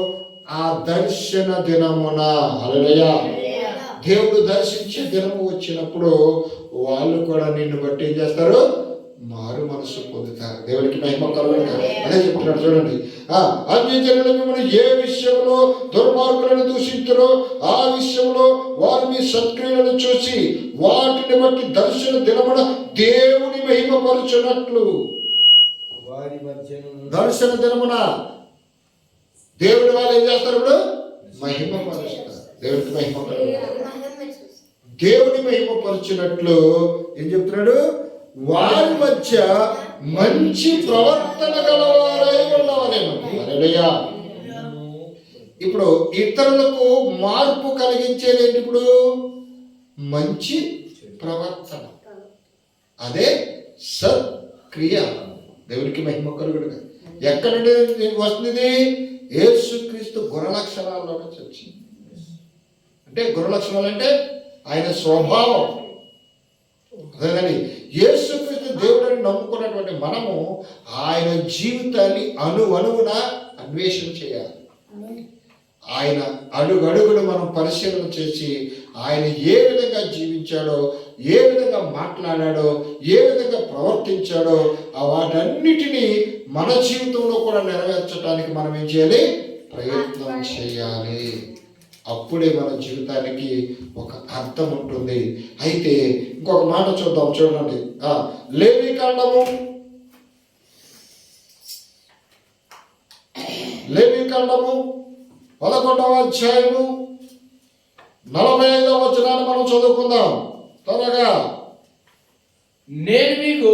A: ఆ దర్శన దినమున. హల్లెలూయా. దేవుడు దర్శించే దినము వచ్చినప్పుడు వాళ్ళు కూడా నిన్ను బట్టి ఏం చేస్తారు? మారు మనసు పొందుతారు. దేవునికి మహిమ కలుగును. అదే చెప్తున్నాడు చూడండి. అన్యజనులు మిమ్మల్ని ఏ విషయంలో దుర్మార్గులను దూషించారో ఆ విషయంలో వారు మీ సత్క్రియలను చూసి వాటిని బట్టి దర్శన దినమున దేవుని మహిమపరచునట్లు. దర్శన దినమున దేవుని వాళ్ళు ఏం చేస్తారు? ఇప్పుడు మహిమపరుస్తారు. దేవునికి దేవుని మహిమపరచునట్లు ఏం చెప్తున్నాడు? వారి మధ్య మంచి ప్రవర్తన గలవారై ఉండవలేము. హల్లెలూయా. ఇప్పుడు ఇతరులకు మార్పు కలిగించేది ఏంటి? ఇప్పుడు మంచి ప్రవర్తన, అదే సత్క్రియ. దేవునికి మహిమ కలుగును. ఎక్కడి నుండి వస్తుంది? యేసుక్రీస్తు గుణ లక్షణాల్లో నుంచి వచ్చింది. అంటే గుణ లక్షణాలు అంటే ఆయన స్వభావం. అదేనండి, యేసుక్రీస్తు దేవుడిని నమ్ముకున్నటువంటి మనము ఆయన జీవితాన్ని అణువణువున అన్వేషణ చేయాలి. ఆయన అడుగడుగును మనం పరిశీలన చేసి ఆయన ఏ విధంగా జీవించాడో, ఏ విధంగా మాట్లాడాడో, ఏ విధంగా ప్రవర్తించాడో వాటన్నిటినీ మన జీవితంలో కూడా నెరవేర్చడానికి మనం ఏం చేయాలి? ప్రయత్నం చేయాలి. అప్పుడే మన జీవితానికి ఒక అర్థం ఉంటుంది. అయితే ఇంకొక మాట చూద్దాం, చూడండి. లేవీకాండము 11వ అధ్యాయము 45వ వచనాన్ని మనం చదువుకుందాం త్వరగా.
B: నేను మీకు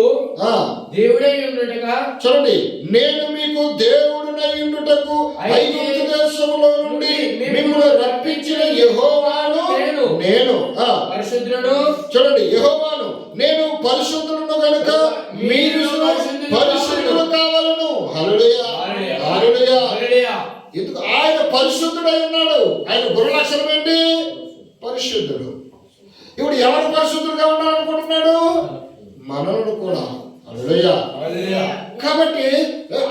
B: దేవుడై ఉండుటగా, చూడండి,
A: నేను మీకు దేవుడినై ఉండుటకు ఐగుప్తు దేశములో నుండి మిమ్మల్ని రప్పించిన యెహోవాను నేను.
B: పరిశుద్ధుడు.
A: చూడండి, యెహోవాను నేను పరిశుద్ధులను కనుక మీరు పరిశుద్ధులు కావాలను. హల్లెలూయా. హల్లెలూయా. ఎందుకు? ఆయన పరిశుద్ధుడై ఉన్నాడు. ఆయన గుణ లక్షణం ఏంటి? పరిశుద్ధుడు. ఇప్పుడు ఎవరు పరిశుద్ధులుగా ఉండాలనుకుంటున్నాడు? మనలను కూడా. హల్లెలూయా. కాబట్టి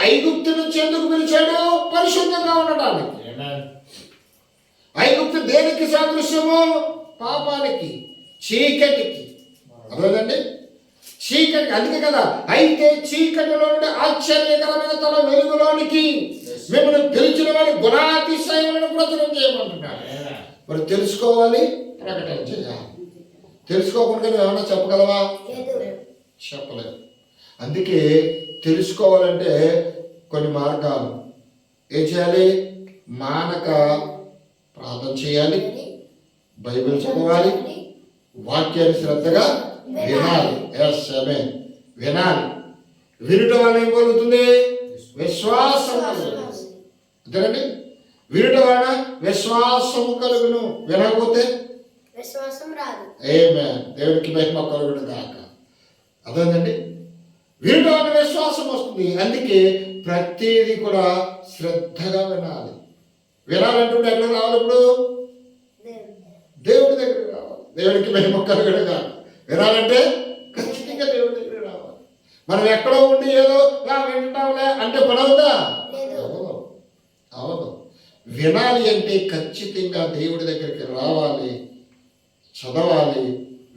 A: ఐగుప్తు నుంచి ఎందుకు పిలిచాడు? పరిశుద్ధంగా ఉండడానికి. ఐగుప్తు దేనికి సాదృశ్యము? పాపానికి, చీకటికి. అర్థమైందండి? చీకటి. అందుకే కదా, అయితే చీకటిలో నుండి ఆశ్చర్యకరమైన తన వెలుగులోనికి మిమ్మల్ని పిలిచిన వారి గుణాతిశయములను ప్రచురం చేయమంటున్నాడు. మరి తెలుసుకోవాలి, ప్రకటన చేయాలి. తెలుసుకోకుండా నువ్వు ఏమన్నా చెప్పగలవా? చెప్పలేదు. అందుకే తెలుసుకోవాలంటే కొన్ని మార్గాలు. ఏం చేయాలి? మానక ప్రార్థన చేయాలి, బైబిల్ చదవాలి, వాక్యాన్ని శ్రద్ధగా వినాలి. వినాలి. వినటం వల్ల ఏం కలుగుతుంది? విశ్వాసం. అంతేనండి. వినుట వలన విశ్వాసము కలుగును, వినకపోతే
C: విశ్వాసం రాదు.
A: ఆమేన్. దేవునికి మహిమ కలుగును గాక. అదేనండి, వినుట వలన విశ్వాసం వస్తుంది. అందుకే ప్రతిదీ కూడా శ్రద్ధగా వినాలి. వినాలంటే ఎక్కడ రావాలి? ఇప్పుడు దేవుడి దగ్గర రావాలి. దేవుడికి మహిమ కలుగును గాక. వినాలంటే ఖచ్చితంగా దేవుడి దగ్గర రావాలి. మనం ఎక్కడో ఉండి ఏదో వింటాంలే అంటే పడవుతా? అవదు. వినాలి అంటే ఖచ్చితంగా దేవుడి దగ్గరికి రావాలి, చదవాలి,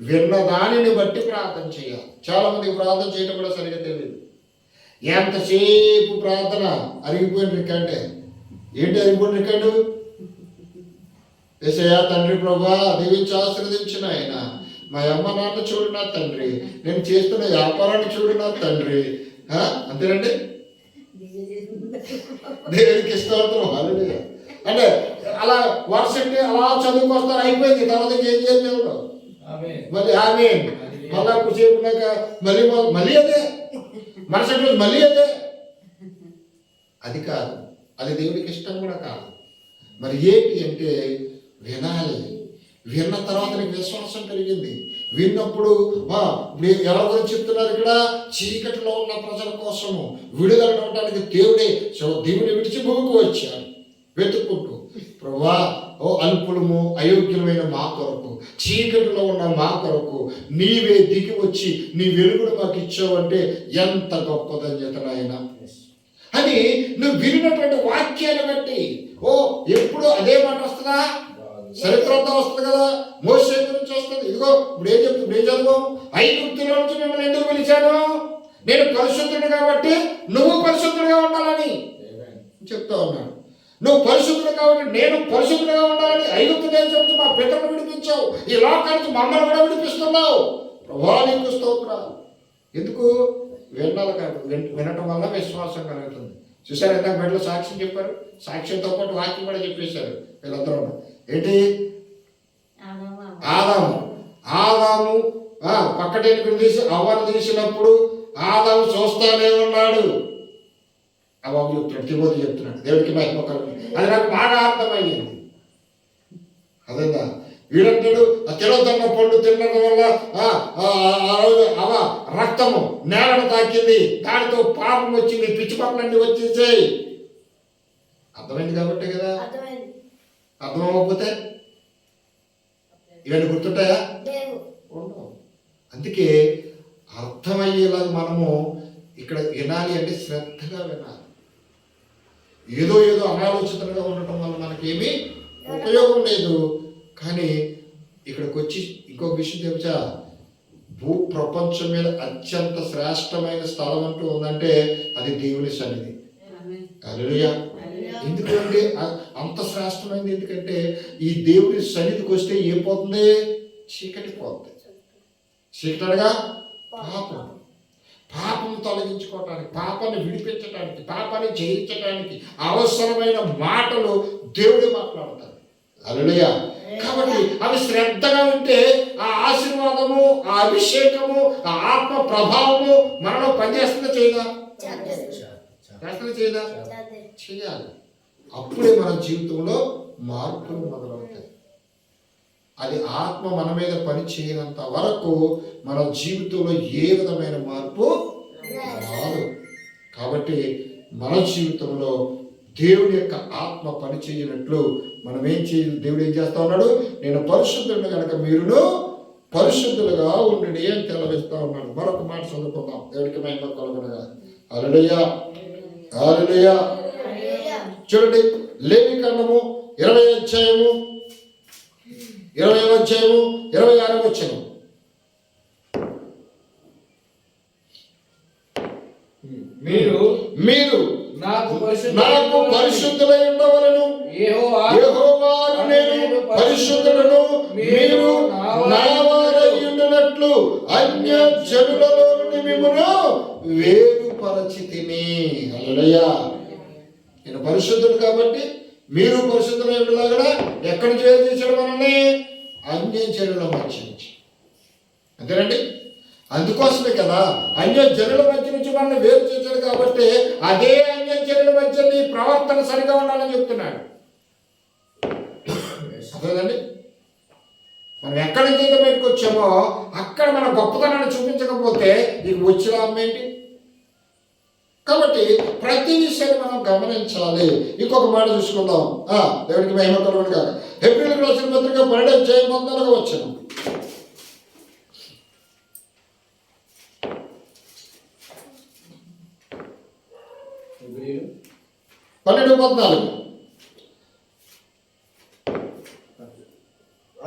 A: విన్న దానిని బట్టి ప్రార్థన చేయాలి. చాలా మందికి ప్రార్థన చేయడం కూడా సరిగ్గా తెలియదు. ఎంతసేపు ప్రార్థన అరిగిపోయిన రికార్డే. ఏంటి అరిగిపోయిన రికార్డు? యేసయ్యా తండ్రి ప్రభా దీవించి ఆశీర్వదించిన ఆయన, మా అమ్మ నాన్న చూడు నా తండ్రి, నేను చేస్తున్న వ్యాపారాన్ని చూడు నా తండ్రి. అంతేనండి, దేవుడికి స్తోత్రం. హల్లెలూయా. అంటే అలా వర్షండి అలా చదువుకొస్తారు, అయిపోయింది. తర్వాత ఏం చేయాలి? మళ్ళీ ఆమేన్. మళ్ళా సేపునాక మళ్ళీ అదే, మరుసటి రోజు మళ్ళీ అదే. అది కాదు, అది దేవుడికి ఇష్టం కూడా కాదు. మరి ఏంటి అంటే వినాలి. విన్న తర్వాత నీకు విశ్వాసం పెరిగింది. విన్నప్పుడు ఎలా గురించి చెప్తున్నారు ఇక్కడ? చీకటిలో ఉన్న ప్రజల కోసము విడుదల అవడానికి దేవుని విడిచి భూమికి వచ్చాడు వెతుక్కుంటూ. ప్రభువా, ఓ అల్పులము అయోగ్యులమైన మా కొరకు, చీకటిలో ఉన్న మా కొరకు నీవే దిగి వచ్చి నీ వెలుగును మాకు ఇచ్చావంటే ఎంత గొప్ప ధన్యత నాయన అని నువ్వు వినినటువంటి వాక్యాన్ని బట్టి ఎప్పుడు అదే మాట వస్తుందా? చరిత్రంతా వస్తుంది కదా, మోషే గురించి వస్తుంది. ఇదిగో ఇప్పుడు ఏం చదువు? ఐగుప్తులో నుంచి మిమ్మల్ని ఎందుకు పిలిచాను? నేను పరిశుద్ధుడు కాబట్టి నువ్వు పరిశుద్ధుడిగా ఉండాలని చెప్తా ఉన్నాను. నువ్వు పరిశుద్ధుడు కాబట్టి నేను పరిశుద్ధుడిగా ఉండాలని ఐగుప్తు దేశం నుంచి మా పితరులను విడిపించావు, ఈ లోకానికి మమ్మల్ని కూడా విడిపిస్తున్నావు. ప్రభువా నీకు స్తోత్రాలు. ఎందుకు? వినాలి కాదు, వినటం వల్ల విశ్వాసం కలుగుతుంది. చూసారు ఎంత మెడలో సాక్ష్యం చెప్పారు, సాక్ష్యంతో పాటు వాక్యం కూడా చెప్పేశారు వీళ్ళందరూ. ఏంటి? ఆదాము పక్కటేనుకుని తీసి అవ్వను తీసినప్పుడు ఆదాము చూస్తానే ఉన్నాడు. అవ్వ చెప్తున్నాడు, తిమోతి చెప్తున్నాడు. దేవుడికి మహిమ కలుగుతుంది. అది నాకు బాగా అర్థమయ్యింది. అదేదా వీడంటాడు తినొద్దన్న పండు తినడం వల్ల అవ రక్తము నేలను తాకింది, దానితో పాపం వచ్చింది, పిచ్చి పక్కలన్నీ వచ్చేసాయి. అర్థమైంది కాబట్టి కదా. అర్థం అవ్వకపోతే ఇవన్నీ గుర్తుంటాయా? ఉండవు. అందుకే అర్థమయ్యేలాగా మనము ఇక్కడ వినాలి అంటే శ్రద్ధగా వినాలి. ఏదో అనాలోచితంగా ఉండటం వల్ల మనకేమీ ఉపయోగం లేదు. కానీ ఇక్కడికి వచ్చి ఇంకొక విషయం తెలుసా? భూ ప్రపంచం మీద అత్యంత శ్రేష్టమైన స్థలం అంటూ ఉందంటే అది దేవుని సన్నిధి. హల్లెలూయా. ఎందుకంటే అంత శ్రేష్టమైనది. ఎందుకంటే ఈ దేవుని సన్నిధికి వస్తే ఏం పోతుంది? చీకటి పోతుంది. చీకటగా పాపం తొలగించుకోవటానికి, పాపాన్ని విడిపించడానికి, పాపాన్ని జయించడానికి అవసరమైన మాటలు దేవుడు మాట్లాడతాడు. హల్లెలూయా. కాబట్టి అవి శ్రద్ధగా ఉంటే ఆ ఆశీర్వాదము, ఆ అభిషేకము, ఆ ఆత్మ ప్రభావము మనలో పనిచేస్తుందా? చేయదా? చేయదా? చేయాలి. అప్పుడే మన జీవితంలో మార్పులు మొదలవుతాయి. అది ఆత్మ మన మీద పని చేయనంత వరకు మన జీవితంలో ఏ విధమైన మార్పు రాదు. కాబట్టి మన జీవితంలో దేవుని యొక్క ఆత్మ పని చేయనట్లు మనం ఏం చేయాలి? దేవుడు ఏం చేస్తా ఉన్నాడు? నేను పరిశుద్ధుడిని కనుక మీరును పరిశుద్ధులుగా ఉండండి అని తెలవిస్తా ఉన్నాడు. మరొక మాట చదువుకుందాం. దేవుడికి మహిమ కలుగునుగా. హల్లెలూయా, హల్లెలూయా. చూడండి, లేవి కాండము 20వ అధ్యాయము 26వ వచనం. మీరు నాకు పరిశుద్ధులై ఉండవలను, యెహోవాను నేను పరిశుద్ధులను, మీరు నా వారై ఉండునట్లు అన్యజనులలో నుండి మిమ్మును వేరుపరచితిని. హల్లెలూయా. నేను పరిశుద్ధుడు కాబట్టి మీరు పరిశుద్ధులై ఉండలాగా ఎక్కడి నుంచి వేరు చేశాడు మనల్ని? అన్యజనుల మధ్య నుంచి. అంతేనండి. అందుకోసమే కదా అన్యజనుల మధ్య నుంచి మనల్ని వేరు చేశాడు. కాబట్టి అదే అన్యజనుల మధ్య నీ ప్రవర్తన సరిగా ఉండాలని చెప్తున్నాడు. అర్థమైందండి? మనం ఎక్కడి నుంచి అయితే బయటకు వచ్చామో అక్కడ మన గొప్పతనాన్ని చూపించకపోతే నీకు వచ్చి లాభం ఏంటి? కాబట్టి ప్రతి విషయాన్ని మనం గమనించాలి. ఇంకొక మాట చూసుకుందాం. దేవుడికి మహిమ కలుగును గాక. హెబ్రీయులకు రాసిన పత్రిక 12:14 వచ్చాను.
B: హెబ్రీయులు
A: 12:14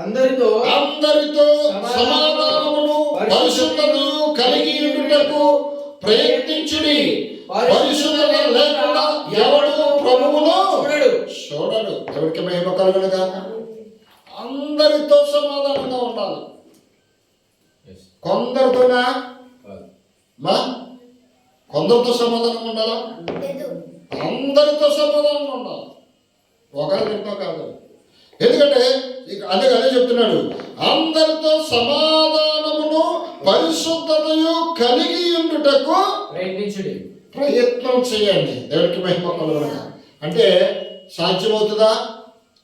B: అందరితో
A: సమాధానమును పరిశుద్ధతను కలిగి ఉండుటకు ప్రయత్నించుడి. పరిశుద్ధత లేకుండా ఎవడు ప్రభువును చూడడు. ఎవరికి మహిమ కలుగును గాక. అందరితో సమాధానంగా ఉండాలి. కొందరితోనా? కొందరితో సమాధానం ఉండాలా? అందరితో సమాధానంగా ఉండాలి. ఒకరితో కాదు. ఎందుకంటే అదే చెప్తున్నాడు, అందరితో సమాధానమును పరిశుద్ధతయు కలిగి ఉండుటకు ప్రయత్నం చేయండి. దేవుడికి మహిమ కలుగును గాక. అంటే సాధ్యమవుతుందా?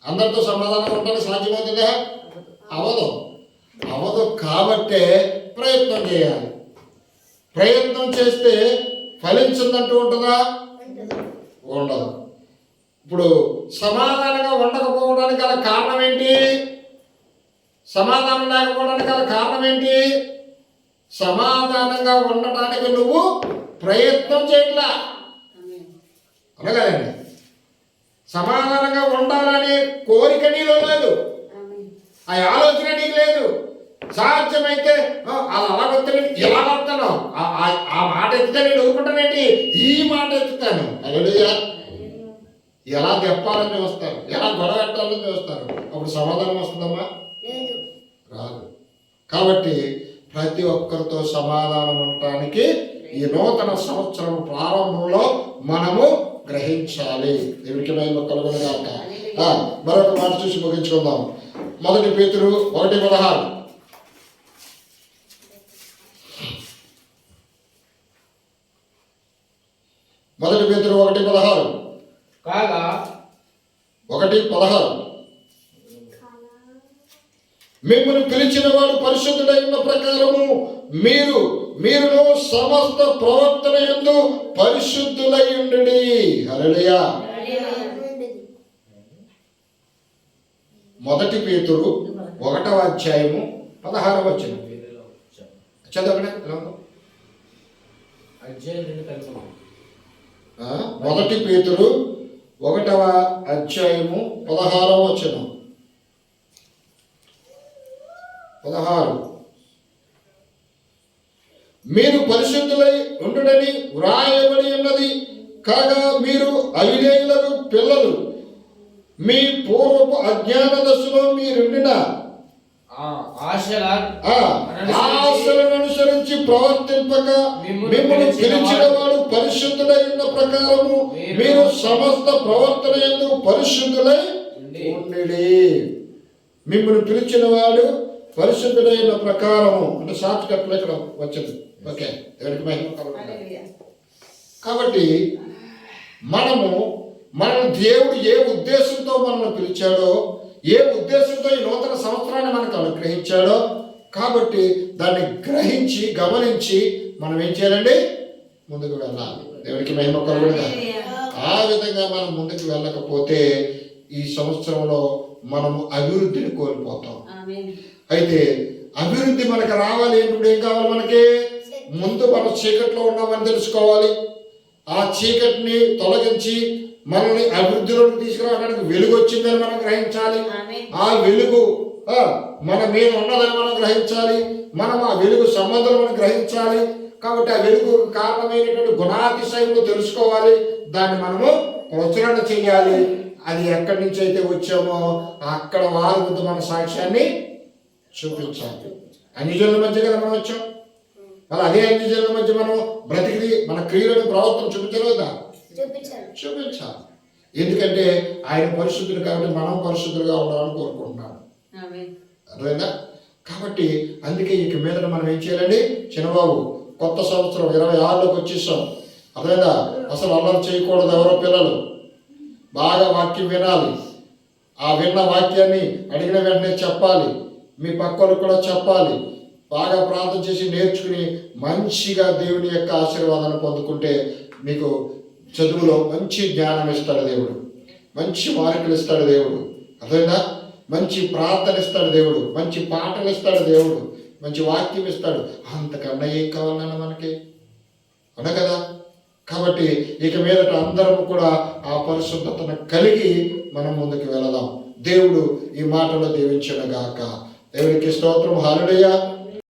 A: అందరితో సమాధానంగా ఉండడానికి సాధ్యమవుతుందా? అవదు. కాబట్టే ప్రయత్నం చేయాలి. ప్రయత్నం చేస్తే ఫలించిందంటూ ఉంటుందా? ఉండదు. ఇప్పుడు సమాధానంగా ఉండకపోవడానికి గల కారణం ఏంటి? సమాధానం లేకపోవడానికి గల కారణం ఏంటి? సమాధానంగా ఉండటానికి నువ్వు ప్రయత్నం చేయట్లా. అనగానండి, సమాధానంగా ఉండాలనే కోరిక నీలో లేదు, ఆ ఆలోచన నీకు లేదు. సాధ్యమైతే అది అలాగొస్తే ఇలా వస్తాను, ఆ మాట ఎత్తుతా నేను ఊరుకుంటానేంటి, ఈ మాట ఎత్తుతాను. హల్లెలూయా. ఎలా తెప్పాలని చూస్తారు, ఎలా గొడవ పెట్టాలని చూస్తారు. అప్పుడు సమాధానం వస్తుందమ్మా? రాదు. కాబట్టి ప్రతి ఒక్కరితో సమాధానం ఉండటానికి ఈ నూతన సంవత్సరం ప్రారంభంలో మనము గ్రహించాలి. దేవునికి మహిమ కలుగును గాక. మరొక మాట చూసి ముగించుకుందాం. 1 పేతురు 1:16. 1 పేతురు 1:16
B: కాగా
A: 1:16 మిమ్మల్ని పిలిచిన వాడు పరిశుద్ధుడైన ప్రకారము మీరును సమస్త ప్రవర్తన యందు పరిశుద్ధులై ఉండుడి. హల్లెలూయా. 1 పేతురు 1:16 చదవండి. 1 పేతురు 1:16 16 మీరు పరిశుద్ధులై ఉండుడని వ్రాయబడి ఉన్నది. కాగా మీరు అవిధేయులకు పిల్లలు, మీ పూర్వపు అజ్ఞాన దశలో మీరుండిన ఆశలను అనుసరించి ప్రవర్తింపక మిమ్మల్ని పిలిచిన వాడు పరిశుద్ధులై ఉన్న ప్రకారము మీరు సమస్త ప్రవర్తన యందు పరిశుద్ధులై ఉండుడి. మిమ్మల్ని పిలిచిన వాడు పరిశుద్ధుడైన ప్రకారము అంటే షార్ట్ కట్లో ఇక్కడ వచ్చింది. ఓకే, ఎవరికి మహిమ కలుగును. కాబట్టి మనం దేవుడు ఏ ఉద్దేశంతో మనల్ని పిలిచాడో, ఏ ఉద్దేశంతో ఈ నూతన సంవత్సరాన్ని మనకు అనుగ్రహించాడో, కాబట్టి దాన్ని గ్రహించి గమనించి మనం ఏం చేయాలండి? ముందుకు వెళ్ళాలి. దేవుడికి మహిమ కలుగును. ఆ విధంగా మనం ముందుకు వెళ్ళకపోతే ఈ సంవత్సరంలో మనము అభివృద్ధిని కోల్పోతాం. అయితే అభివృద్ధి మనకు రావాలి అంటే ఏం కావాలి? మనకి ముందు మనం చీకట్లో ఉన్నామని తెలుసుకోవాలి. ఆ చీకటిని తొలగించి మనల్ని అభివృద్ధిలోకి తీసుకురావడానికి వెలుగు వచ్చిందని మనం గ్రహించాలి. ఆ వెలుగు మన మీద ఉన్నదని మనం గ్రహించాలి. మనం ఆ వెలుగు సంబంధం మనం గ్రహించాలి. కాబట్టి ఆ వెలుగు కారణమైనటువంటి గుణాతిశయములు తెలుసుకోవాలి. దాన్ని మనము ప్రచురణ చేయాలి. అది ఎక్కడి నుంచి అయితే వచ్చామో అక్కడ వారి వద్ద మన సాక్ష్యాన్ని చూపించాలి. అన్ని జనుల మధ్య కదా మనం వచ్చాం. మళ్ళీ అదే అన్ని జనుల మధ్య మనం బ్రతికి మన క్రియలను ప్రవర్తన చూపించలేదా? చూపించాలి. ఎందుకంటే ఆయన పరిశుద్ధుడు కాబట్టి మనం పరిశుద్ధులుగా ఉండాలని కోరుకుంటున్నాను. అర్థమైందా? కాబట్టి అందుకే ఇక మీద మనం ఏం చేయాలండి? చిన్నబాబు కొత్త సంవత్సరం 26లోకి వచ్చేసాం. అర్థమైందా? అసలు అల్లరి చేయకూడదు. ఎవరో పిల్లలు బాగా వాక్యం వినాలి. ఆ విన్న వాక్యాన్ని అడిగిన వెంటనే చెప్పాలి, మీ పక్కలకు కూడా చెప్పాలి. బాగా ప్రార్థన చేసి నేర్చుకుని మంచిగా దేవుని యొక్క ఆశీర్వాదాన్ని పొందుకుంటే మీకు చదువులో మంచి జ్ఞానం ఇస్తాడు దేవుడు, మంచి మార్కులు ఇస్తాడు దేవుడు. అదేనా? మంచి ప్రార్థన ఇస్తాడు దేవుడు, మంచి పాటలు ఇస్తాడు దేవుడు, మంచి వాక్యం ఇస్తాడు. అంతకన్నా ఏం కావాలన్నా మనకి, అవునా కదా? కాబట్టి ఇక మీదట అందరం కూడా ఆ పరిశుద్ధతను కలిగి మనం ముందుకు వెళదాం. దేవుడు ఈ మాటలో దీవించును గాక. దేవునికి స్తోత్రం. హల్లెలూయా.